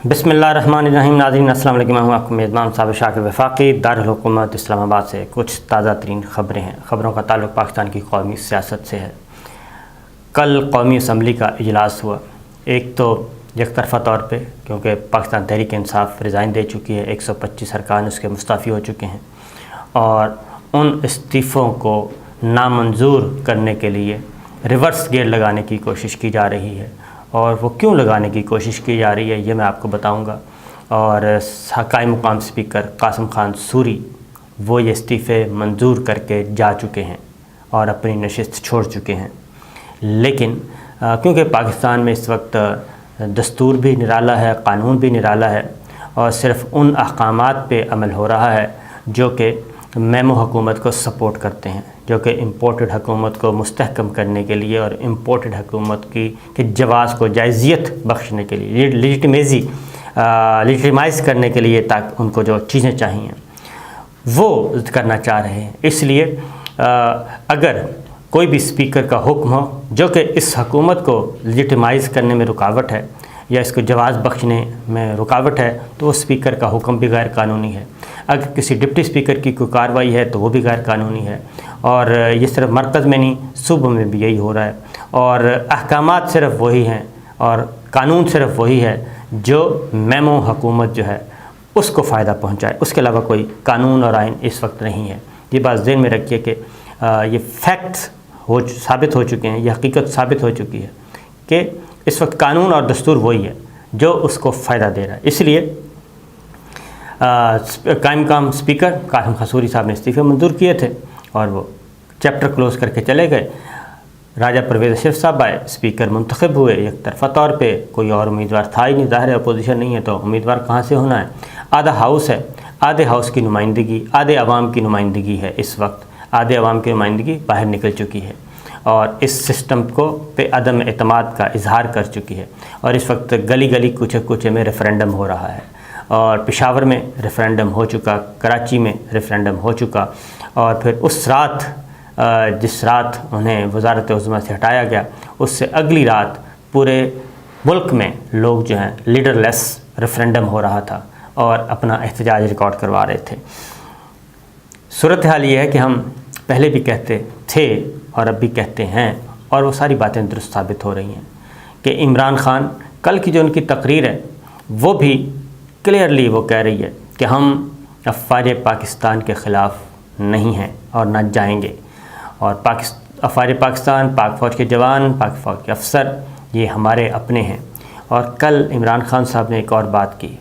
بسم اللہ الرحمن الرحیم۔ ناظرین السلام علیکم، میں ہوں آپ کا میزبان صاحب شاکر وفاقی۔ دارالحکومت اسلام آباد سے کچھ تازہ ترین خبریں ہیں۔ خبروں کا تعلق پاکستان کی قومی سیاست سے ہے۔ کل قومی اسمبلی کا اجلاس ہوا، ایک تو یک طرفہ طور پہ کیونکہ پاکستان تحریک انصاف ریزائن دے چکی ہے، 125 ارکان اس کے مستعفی ہو چکے ہیں، اور ان استعفوں کو نامنظور کرنے کے لیے ریورس گیئر لگانے کی کوشش کی جا رہی ہے، اور وہ کیوں لگانے کی کوشش کی جا رہی ہے یہ میں آپ کو بتاؤں گا۔ اور قائم مقام اسپیکر قاسم خان سوری وہ یہ استعفے منظور کر کے جا چکے ہیں اور اپنی نشست چھوڑ چکے ہیں، لیکن کیونکہ پاکستان میں اس وقت دستور بھی نرالا ہے، قانون بھی نرالا ہے، اور صرف ان احکامات پہ عمل ہو رہا ہے جو کہ میمو حکومت کو سپورٹ کرتے ہیں، جو کہ امپورٹڈ حکومت کو مستحکم کرنے کے لیے اور امپورٹڈ حکومت کے جواز کو جائزیت بخشنے کے لیے، لیجیٹیمائز کرنے کے لیے، تاکہ ان کو جو چیزیں چاہیے وہ کرنا چاہ رہے ہیں۔ اس لیے اگر کوئی بھی اسپیکر کا حکم ہو جو کہ اس حکومت کو لیجیٹیمائز کرنے میں رکاوٹ ہے یا اس کو جواز بخشنے میں رکاوٹ ہے، تو وہ اسپیکر کا حکم بھی غیر قانونی ہے۔ اگر کسی ڈپٹی اسپیکر کی کوئی کارروائی ہے تو وہ بھی غیر قانونی ہے، اور یہ صرف مرکز میں نہیں، صوبوں میں بھی یہی ہو رہا ہے، اور احکامات صرف وہی ہیں اور قانون صرف وہی ہے جو میمو حکومت جو ہے اس کو فائدہ پہنچائے، اس کے علاوہ کوئی قانون اور آئین اس وقت نہیں ہے۔ یہ بات ذہن میں رکھیے کہ یہ فیکٹس ثابت ہو چکے ہیں، یہ حقیقت ثابت ہو چکی ہے کہ اس وقت قانون اور دستور وہی ہے جو اس کو فائدہ دے رہا ہے۔ اس لیے قائم مقام اسپیکر قاسم خان سوری صاحب نے استعفے منظور کیے تھے اور وہ چیپٹر کلوز کر کے چلے گئے۔ راجہ پرویز اشرف صاحب آئے، اسپیکر منتخب ہوئے یک طرفہ طور پہ، کوئی اور امیدوار تھا ہی نہیں، ظاہر ہے اپوزیشن نہیں ہے تو امیدوار کہاں سے ہونا ہے۔ آدھا ہاؤس ہے، آدھے ہاؤس کی نمائندگی، آدھے عوام کی نمائندگی ہے، اس وقت آدھے عوام کی نمائندگی باہر نکل چکی ہے اور اس سسٹم کو پہ عدم اعتماد کا اظہار کر چکی ہے، اور اس وقت گلی گلی کوچے کوچے میں ریفرینڈم ہو رہا ہے، اور پشاور میں ریفرینڈم ہو چکا، کراچی میں ریفرینڈم ہو چکا، اور پھر اس رات جس رات انہیں وزارت عظمیٰ سے ہٹایا گیا، اس سے اگلی رات پورے ملک میں لوگ جو ہیں لیڈر لیس ریفرینڈم ہو رہا تھا اور اپنا احتجاج ریکارڈ کروا رہے تھے۔ صورتحال یہ ہے کہ ہم پہلے بھی کہتے تھے اور اب بھی کہتے ہیں، اور وہ ساری باتیں درست ثابت ہو رہی ہیں کہ عمران خان کل کی جو ان کی تقریر ہے وہ بھی کلیئرلی وہ کہہ رہی ہے کہ ہم افواج پاکستان کے خلاف نہیں ہیں اور نہ جائیں گے، اور افواج پاکستان، پاک فوج کے جوان، پاک فوج کے افسر یہ ہمارے اپنے ہیں۔ اور کل عمران خان صاحب نے ایک اور بات کی،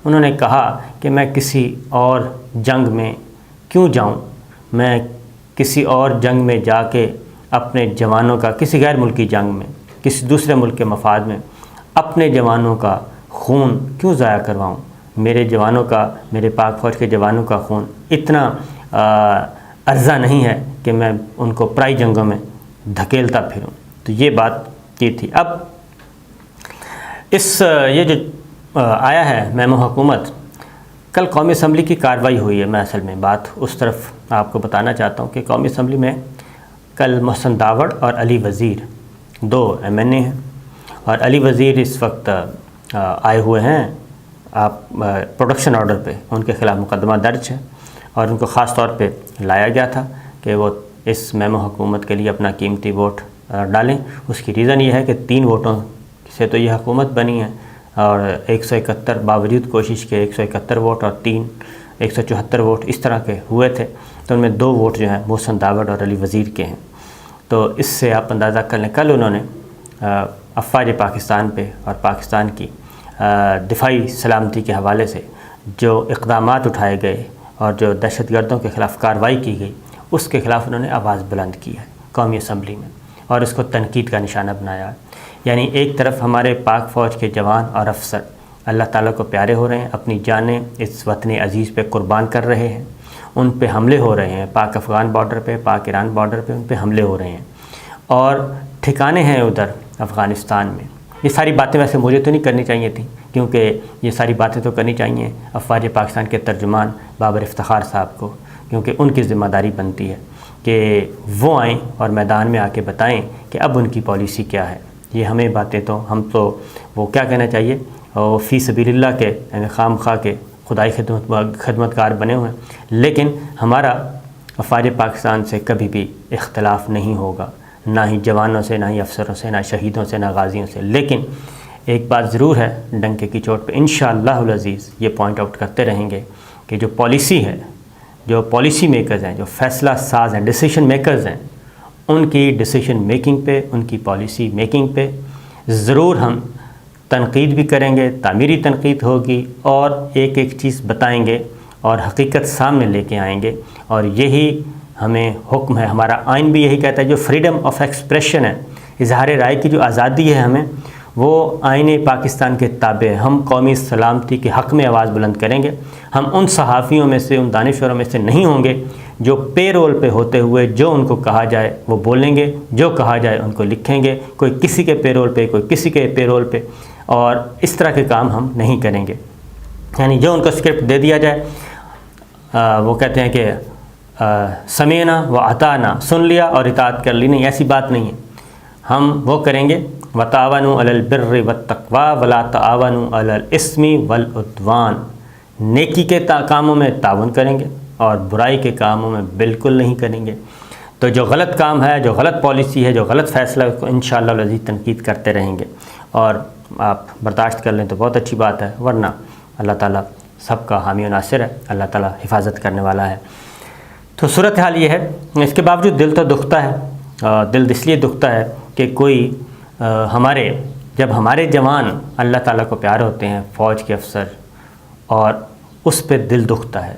انہوں نے کہا کہ میں کسی اور جنگ میں کیوں جاؤں، میں کسی اور جنگ میں جا کے اپنے جوانوں کا، کسی غیر ملکی جنگ میں، کسی دوسرے ملک کے مفاد میں اپنے جوانوں کا خون کیوں ضائع کرواؤں، میرے جوانوں کا، میرے پاک فوج کے جوانوں کا خون اتنا ارزہ نہیں ہے کہ میں ان کو پرائی جنگوں میں دھکیلتا پھروں۔ تو یہ بات کی تھی۔ اب یہ جو آیا ہے میمو حکومت، کل قومی اسمبلی کی کارروائی ہوئی ہے۔ میں اصل میں بات اس طرف آپ کو بتانا چاہتا ہوں کہ قومی اسمبلی میں کل محسن داوڑ اور علی وزیر دو MNA ہیں، اور علی وزیر اس وقت آئے ہوئے ہیں پروڈکشن آرڈر پہ، ان کے خلاف مقدمہ درج ہے، اور ان کو خاص طور پہ لایا گیا تھا کہ وہ اس میمو حکومت کے لیے اپنا قیمتی ووٹ ڈالیں۔ اس کی ریزن یہ ہے کہ 3 ووٹوں سے تو یہ حکومت بنی ہے، اور 171 باوجود کوشش کے 171 ووٹ اور 174 ووٹ اس طرح کے ہوئے تھے، تو ان میں 2 ووٹ جو ہیں محسن داوڑ اور علی وزیر کے ہیں۔ تو اس سے آپ اندازہ کر لیں کل انہوں نے افواج پاکستان پہ اور پاکستان کی دفاعی سلامتی کے حوالے سے جو اقدامات اٹھائے گئے اور جو دہشت گردوں کے خلاف کارروائی کی گئی، اس کے خلاف انہوں نے آواز بلند کی ہے قومی اسمبلی میں، اور اس کو تنقید کا نشانہ بنایا ہے۔ یعنی ایک طرف ہمارے پاک فوج کے جوان اور افسر اللہ تعالیٰ کو پیارے ہو رہے ہیں، اپنی جانیں اس وطن عزیز پہ قربان کر رہے ہیں، ان پہ حملے ہو رہے ہیں، پاک افغان بارڈر پہ، پاک ایران بارڈر پہ ان پہ حملے ہو رہے ہیں، اور ٹھکانے ہیں ادھر افغانستان میں۔ یہ ساری باتیں ویسے مجھے تو نہیں کرنی چاہیے تھیں، کیونکہ یہ ساری باتیں تو کرنی چاہیے افواج پاکستان کے ترجمان بابر افتخار صاحب کو، کیونکہ ان کی ذمہ داری بنتی ہے کہ وہ آئیں اور میدان میں آ کے بتائیں کہ اب ان کی پالیسی کیا ہے۔ یہ ہمیں باتیں تو ہم تو وہ کیا کہنا چاہیے، وہ فی سبیل اللہ کے یعنی خام خواہ کے خدائی خدمتگار بنے ہوئے ہیں، لیکن ہمارا افواج پاکستان سے کبھی بھی اختلاف نہیں ہوگا، نہ ہی جوانوں سے، نہ ہی افسروں سے، نہ شہیدوں سے، نہ غازیوں سے۔ لیکن ایک بات ضرور ہے، ڈنکے کی چوٹ پہ انشاءاللہ العزیز یہ پوائنٹ آؤٹ کرتے رہیں گے کہ جو پالیسی ہے، جو پالیسی میکرز ہیں، جو فیصلہ ساز ہیں، ڈیسیشن میکرز ہیں، ان کی ڈیسیشن میکنگ پہ، ان کی پالیسی میکنگ پہ ضرور ہم تنقید بھی کریں گے، تعمیری تنقید ہوگی، اور ایک ایک چیز بتائیں گے اور حقیقت سامنے لے کے آئیں گے۔ اور یہی ہمیں حکم ہے، ہمارا آئین بھی یہی کہتا ہے، جو فریڈم آف ایکسپریشن ہے، اظہار رائے کی جو آزادی ہے ہمیں، وہ آئین پاکستان کے تابع ہے۔ ہم قومی سلامتی کے حق میں آواز بلند کریں گے۔ ہم ان صحافیوں میں سے، ان دانشوروں میں سے نہیں ہوں گے جو پے رول پہ ہوتے ہوئے جو ان کو کہا جائے وہ بولیں گے، جو کہا جائے ان کو لکھیں گے، کوئی کسی کے پے رول پہ، کوئی کسی کے پے رول پہ، اور اس طرح کے کام ہم نہیں کریں گے۔ یعنی جو ان کو اسکرپٹ دے دیا جائے، وہ کہتے ہیں کہ سمینا و اطعنا، سن لیا اور اطاعت کر لی، نہیں، ایسی بات نہیں ہے۔ ہم وہ کریں گے، وتعاونوا علی البر والتقوی ولا تعاونوا علی الاثم والعدوان، نیکی کے کاموں میں تعاون کریں گے اور برائی کے کاموں میں بالکل نہیں کریں گے۔ تو جو غلط کام ہے، جو غلط پالیسی ہے، جو غلط فیصلہ ہے، اس کو انشاءاللہ العزیز تنقید کرتے رہیں گے، اور آپ برداشت کر لیں تو بہت اچھی بات ہے، ورنہ اللہ تعالیٰ سب کا حامی و ناصر ہے، اللہ تعالیٰ حفاظت کرنے والا ہے۔ تو صورتحال یہ ہے، اس کے باوجود دل تو دکھتا ہے، دل اس لیے دکھتا ہے کہ کوئی جب ہمارے جوان اللہ تعالیٰ کو پیار ہوتے ہیں، فوج کے افسر، اور اس پہ دل دکھتا ہے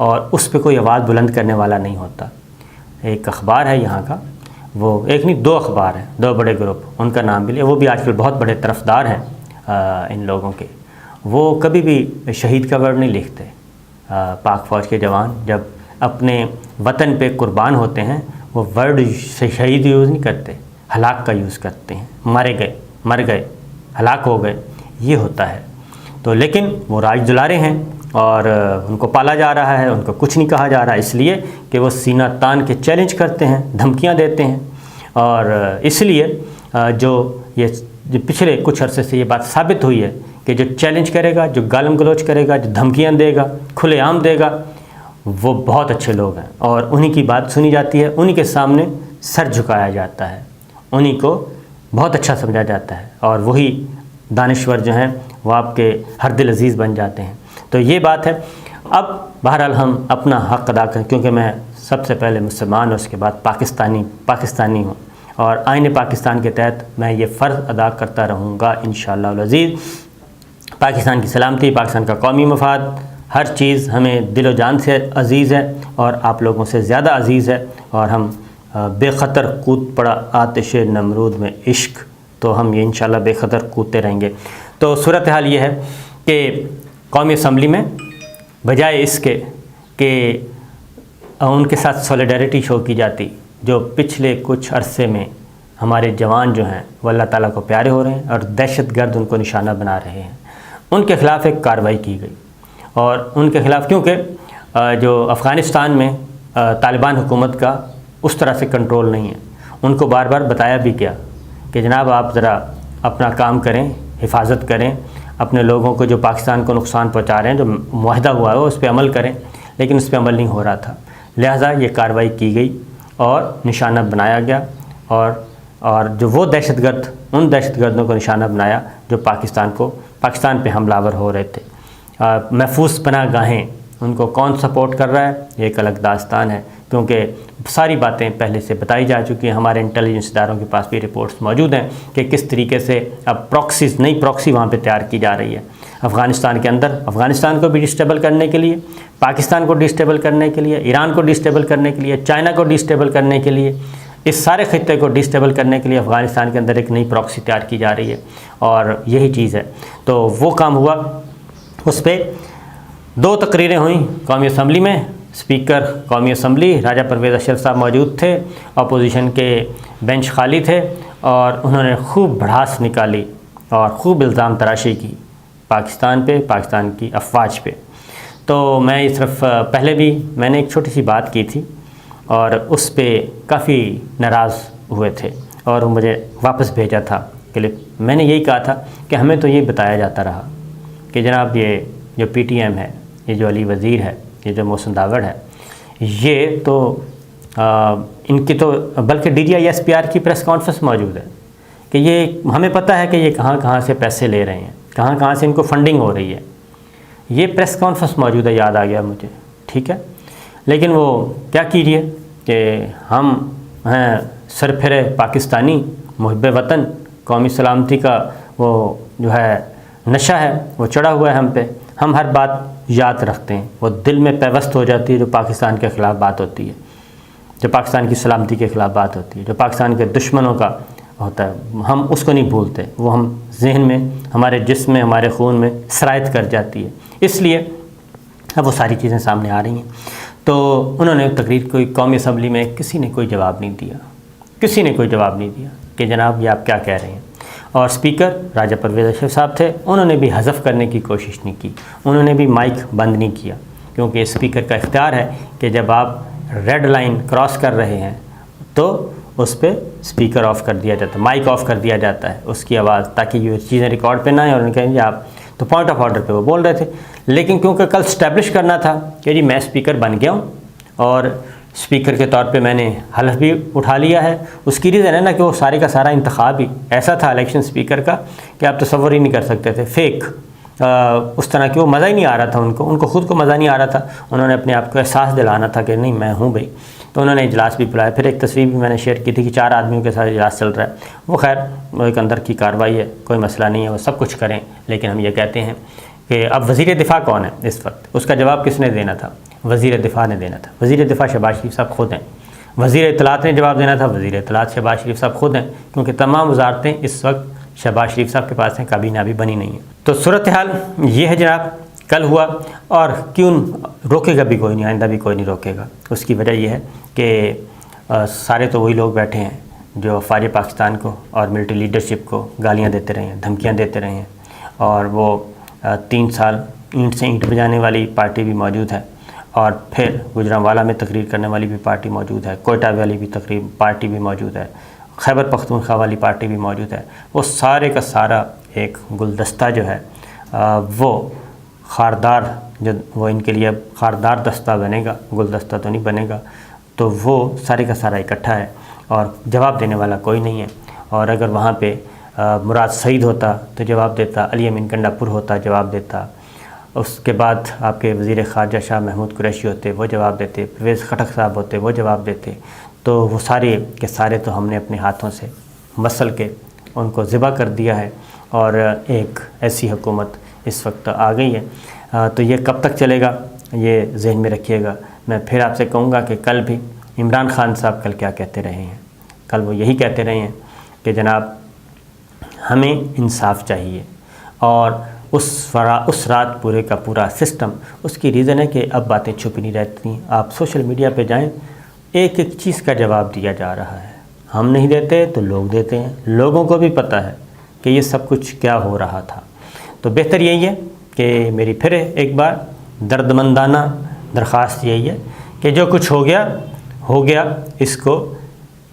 اور اس پہ کوئی آواز بلند کرنے والا نہیں ہوتا۔ ایک اخبار ہے یہاں کا، وہ ایک نہیں 2 اخبار ہیں، 2 بڑے گروپ، ان کا نام بھی لیا، وہ بھی آج کل بہت بڑے طرفدار ہیں ان لوگوں کے۔ وہ کبھی بھی شہید کا ورڈ نہیں لکھتے۔ پاک فوج کے جوان جب اپنے وطن پہ قربان ہوتے ہیں، وہ ورڈ شہید یوز نہیں کرتے، ہلاک کا یوز کرتے ہیں، مر گئے، ہلاک ہو گئے، یہ ہوتا ہے۔ تو لیکن وہ راج دلارے ہیں اور ان کو پالا جا رہا ہے، ان کو کچھ نہیں کہا جا رہا، اس لیے کہ وہ سینہ تان کے چیلنج کرتے ہیں، دھمکیاں دیتے ہیں، اور اس لیے جو پچھلے کچھ عرصے سے یہ بات ثابت ہوئی ہے کہ جو چیلنج کرے گا، جو گالم گلوچ کرے گا، جو دھمکیاں دے گا، کھلے عام دے گا، وہ بہت اچھے لوگ ہیں، اور انہی کی بات سنی جاتی ہے، انہی کے سامنے سر جھکایا جاتا ہے، انہی کو بہت اچھا سمجھا جاتا ہے، اور وہی دانشور جو ہیں وہ آپ کے ہر دل عزیز بن جاتے ہیں۔ تو یہ بات ہے۔ اب بہرحال ہم اپنا حق ادا کریں، کیونکہ میں سب سے پہلے مسلمان اور اس کے بعد پاکستانی ہوں، اور آئین پاکستان کے تحت میں یہ فرض ادا کرتا رہوں گا انشاءاللہ العزیز۔ پاکستان کی سلامتی، پاکستان کا قومی مفاد، ہر چیز ہمیں دل و جان سے عزیز ہے، اور آپ لوگوں سے زیادہ عزیز ہے، اور ہم بے خطر کود پڑا آتش نمرود میں عشق، تو ہم یہ انشاءاللہ بے خطر کودتے رہیں گے۔ تو صورتحال یہ ہے کہ قومی اسمبلی میں بجائے اس کے کہ ان کے ساتھ سولیڈیرٹی شو کی جاتی، جو پچھلے کچھ عرصے میں ہمارے جوان جو ہیں وہ اللہ تعالیٰ کو پیارے ہو رہے ہیں اور دہشت گرد ان کو نشانہ بنا رہے ہیں، ان کے خلاف ایک کارروائی کی گئی، اور ان کے خلاف کیونکہ جو افغانستان میں طالبان حکومت کا اس طرح سے کنٹرول نہیں ہے، ان کو بار بار بتایا بھی گیا کہ جناب آپ ذرا اپنا کام کریں، حفاظت کریں، اپنے لوگوں کو جو پاکستان کو نقصان پہنچا رہے ہیں، جو معاہدہ ہوا ہے اس پہ عمل کریں، لیکن اس پہ عمل نہیں ہو رہا تھا، لہٰذا یہ کارروائی کی گئی اور نشانہ بنایا گیا، اور جو وہ دہشت گرد، ان دہشت گردوں کو نشانہ بنایا جو پاکستان پہ حملہ آور ہو رہے تھے۔ محفوظ پناہ گاہیں، ان کو کون سپورٹ کر رہا ہے یہ ایک الگ داستان ہے، کیونکہ ساری باتیں پہلے سے بتائی جا چکی ہیں، ہمارے انٹیلیجنس اداروں کے پاس بھی رپورٹس موجود ہیں کہ کس طریقے سے اب نئی پراکسی وہاں پہ تیار کی جا رہی ہے افغانستان کے اندر، افغانستان کو بھی ڈسٹیبل کرنے کے لیے، پاکستان کو ڈسٹیبل کرنے کے لیے، ایران کو ڈسٹیبل کرنے کے لیے، چائنا کو ڈسٹیبل کرنے کے لیے، اس سارے خطے کو ڈسٹیبل کرنے کے لیے افغانستان کے اندر ایک نئی پراکسی تیار کی جا رہی ہے، اور یہی چیز ہے۔ تو وہ کام ہوا، اس پہ 2 تقریریں ہوئیں قومی اسمبلی میں، اسپیکر قومی اسمبلی راجہ پرویز اشرف صاحب موجود تھے، اپوزیشن کے بینچ خالی تھے، اور انہوں نے خوب بھڑاس نکالی اور خوب الزام تراشی کی پاکستان پہ، پاکستان کی افواج پہ۔ تو میں اس طرف پہلے بھی میں نے ایک چھوٹی سی بات کی تھی، اور اس پہ کافی ناراض ہوئے تھے، اور مجھے واپس بھیجا تھا کلپ میں نے یہی کہا تھا کہ ہمیں تو یہ بتایا جاتا رہا کہ جناب یہ جو پی ٹی ایم ہے، یہ جو علی وزیر ہے، یہ جو محسن داوڑ ہے، یہ تو ان کی تو بلکہ D G I S P R کی پریس کانفرنس موجود ہے کہ یہ ہمیں پتہ ہے کہ یہ کہاں کہاں سے پیسے لے رہے ہیں، کہاں کہاں سے ان کو فنڈنگ ہو رہی ہے، یہ پریس کانفرنس موجود ہے، یاد آ گیا مجھے، ٹھیک ہے۔ لیکن وہ کیا کیجیے کہ ہم ہیں سرپھرے پاکستانی، محب وطن، قومی سلامتی کا وہ جو ہے نشہ ہے وہ چڑھا ہوا ہے ہم پہ، ہم ہر بات یاد رکھتے ہیں، وہ دل میں پیوست ہو جاتی ہے جو پاکستان کے خلاف بات ہوتی ہے، جو پاکستان کی سلامتی کے خلاف بات ہوتی ہے، جو پاکستان کے دشمنوں کا ہوتا ہے، ہم اس کو نہیں بھولتے، وہ ہم ذہن میں، ہمارے جسم میں، ہمارے خون میں سرایت کر جاتی ہے۔ اس لیے اب وہ ساری چیزیں سامنے آ رہی ہیں۔ تو انہوں نے تقریر کوئی قومی اسمبلی میں کسی نے کوئی جواب نہیں دیا، کسی نے کوئی جواب نہیں دیا کہ جناب یہ آپ کیا کہہ رہے ہیں۔ اور اسپیکر راجہ پرویز اشرف صاحب تھے، انہوں نے بھی حذف کرنے کی کوشش نہیں کی، انہوں نے بھی مائک بند نہیں کیا، کیونکہ اسپیکر کا اختیار ہے کہ جب آپ ریڈ لائن کراس کر رہے ہیں تو اس پہ اسپیکر آف کر دیا جاتا ہے، مائک آف کر دیا جاتا ہے اس کی آواز، تاکہ یہ چیزیں ریکارڈ پہ نہ آئیں اور ان کہیں آپ تو پوائنٹ آف آرڈر پہ وہ بول رہے تھے۔ لیکن کیونکہ کل اسٹیبلش کرنا تھا کہ جی میں اسپیکر بن گیا ہوں اور اسپیکر کے طور پہ میں نے حلف بھی اٹھا لیا ہے، اس کی ریزن ہے نا کہ وہ سارے کا سارا انتخاب ہی ایسا تھا الیکشن اسپیکر کا کہ آپ تصور ہی نہیں کر سکتے تھے، فیک، اس طرح کہ وہ مزہ ہی نہیں آ رہا تھا، ان کو خود کو مزہ نہیں آ رہا تھا، انہوں نے اپنے آپ کو احساس دلانا تھا کہ نہیں میں ہوں بھائی۔ تو انہوں نے اجلاس بھی بلایا، پھر ایک تصویر بھی میں نے شیئر کی تھی کہ 4 آدمیوں کے ساتھ اجلاس چل رہا ہے، وہ خیر وہ ایک اندر کی کارروائی ہے، کوئی مسئلہ نہیں ہے، وہ سب کچھ کریں، لیکن ہم یہ کہتے ہیں کہ اب وزیر دفاع کون ہے اس وقت، اس کا جواب کس نے دینا تھا؟ وزیر دفاع نے دینا تھا۔ وزیر دفاع شہباز شریف صاحب خود ہیں۔ وزیر اطلاعات نے جواب دینا تھا، وزیر اطلاعات شہباز شریف صاحب خود ہیں، کیونکہ تمام وزارتیں اس وقت شہباز شریف صاحب کے پاس ہیں، کابینہ بھی بنی نہیں ہے۔ تو صورتحال یہ ہے جناب، کل ہوا، اور کیوں روکے گا بھی کوئی نہیں، آئندہ بھی کوئی نہیں روکے گا۔ اس کی وجہ یہ ہے کہ سارے تو وہی لوگ بیٹھے ہیں جو افواج پاکستان کو اور ملٹری لیڈرشپ کو گالیاں دیتے رہے ہیں، دھمکیاں دیتے رہے ہیں، اور وہ 3 سال اینٹ سے اینٹ بجانے والی پارٹی بھی موجود ہے، اور پھر گوجرانوالا میں تقریر کرنے والی بھی پارٹی موجود ہے، کوئٹہ والی بھی پارٹی بھی موجود ہے، خیبر پختونخوا والی پارٹی بھی موجود ہے۔ وہ سارے کا سارا ایک گلدستہ جو ہے وہ خاردار، جو وہ ان کے لیے خاردار دستہ بنے گا، گلدستہ تو نہیں بنے گا، تو وہ سارے کا سارا اکٹھا ہے اور جواب دینے والا کوئی نہیں ہے۔ اور اگر وہاں پہ مراد سعید ہوتا تو جواب دیتا، علی امین کنڈا پور ہوتا جواب دیتا، اس کے بعد آپ کے وزیر خارجہ شاہ محمود قریشی ہوتے وہ جواب دیتے، پرویز خٹک صاحب ہوتے وہ جواب دیتے، تو وہ سارے کے سارے تو ہم نے اپنے ہاتھوں سے مسل کے ان کو ذبح کر دیا ہے، اور ایک ایسی حکومت اس وقت آ گئی ہے۔ تو یہ کب تک چلے گا یہ ذہن میں رکھیے گا۔ میں پھر آپ سے کہوں گا کہ کل بھی عمران خان صاحب کل کیا کہتے رہے ہیں، کل وہ یہی کہتے رہے ہیں کہ جناب ہمیں انصاف چاہیے، اور اس رات پورے کا پورا سسٹم، اس کی ریزن ہے کہ اب باتیں چھپی نہیں رہتی، آپ سوشل میڈیا پہ جائیں، ایک ایک چیز کا جواب دیا جا رہا ہے، ہم نہیں دیتے تو لوگ دیتے ہیں، لوگوں کو بھی پتہ ہے کہ یہ سب کچھ کیا ہو رہا تھا۔ تو بہتر یہی ہے کہ میری پھر ایک بار دردمندانہ درخواست یہی ہے کہ جو کچھ ہو گیا، اس کو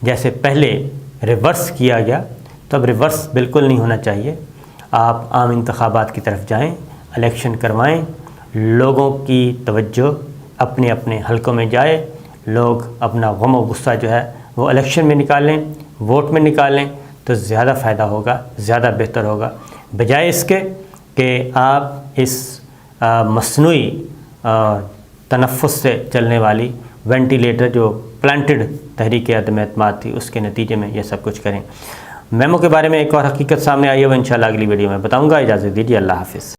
جیسے پہلے ریورس کیا گیا تو اب ریورس بالکل نہیں ہونا چاہیے۔ آپ عام انتخابات کی طرف جائیں، الیکشن کروائیں، لوگوں کی توجہ اپنے اپنے حلقوں میں جائے، لوگ اپنا غم و غصہ جو ہے وہ الیکشن میں نکالیں، ووٹ میں نکالیں، تو زیادہ فائدہ ہوگا، زیادہ بہتر ہوگا، بجائے اس کے کہ آپ اس مصنوعی تنفس سے چلنے والی وینٹیلیٹر جو پلانٹڈ تحریک عدم اعتماد تھی اس کے نتیجے میں یہ سب کچھ کریں۔ میمو کے بارے میں ایک اور حقیقت سامنے آئی ہے، وہ انشاءاللہ اگلی ویڈیو میں بتاؤں گا۔ اجازت دیجیے، اللہ حافظ۔